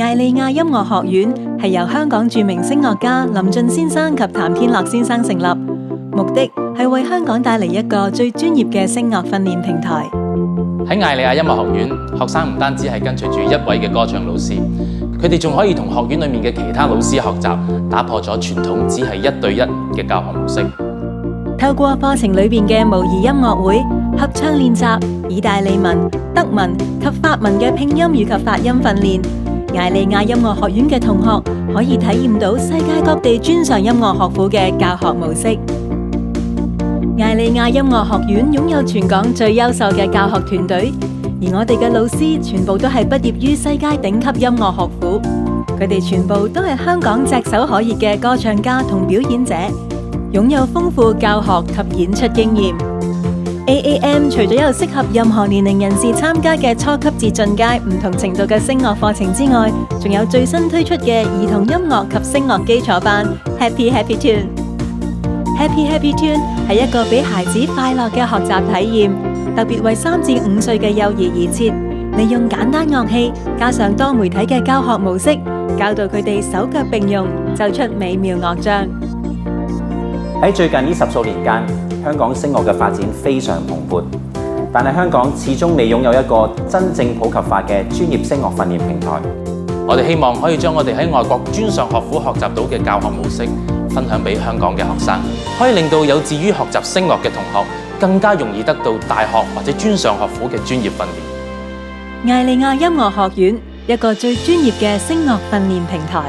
艾利亞音樂學院係由香港著名聲樂家林俊先生及譚天樂先生成立，目的係為香港帶嚟一個最專業嘅聲樂訓練平台。喺艾利亞音樂學院，學生唔單止係跟隨住一位嘅歌唱老師，佢哋仲可以同學院裏面嘅其他老師學習，打破咗傳統只係1對1嘅教學模式。透過課程裏邊嘅模擬音樂會、合唱練習、意大利文、德文及法文嘅拼音以及發音訓練，艾利亞音樂學院嘅同學可以體驗到世界各地專上音樂學府嘅教學模式。艾利亞音樂學院擁有全港最優秀嘅教學團隊，而我哋嘅老師全部都係畢業於世界頂級音樂學府，佢哋全部都係香港炙手可熱嘅歌唱家同表演者，擁有豐富教學及演出經驗。AAM 除咗有適合任何年齡人士參加嘅初級至進階唔同程度嘅聲樂課程之外，仲有最新推出嘅兒童音樂及聲樂基礎班 Happy Happy Tune。Happy Happy Tune 係一個俾孩子快樂嘅學習體驗，特別為3至5歲嘅幼兒而設，利用簡單樂器加上多媒體嘅教學模式，教導佢哋手腳並用，奏出美妙樂章。喺最近呢10數年間，香港聲樂嘅發展非常蓬勃，但係香港始終未擁有一個真正普及化嘅專業聲樂訓練平台。我哋希望可以將我哋喺外國專上學府學習到嘅教學模式分享俾香港嘅學生，可以令到有志於學習聲樂嘅同學更加容易得到大學或者專上學府嘅專業訓練。艾利亞音樂學院，一個最專業嘅聲樂訓練平台。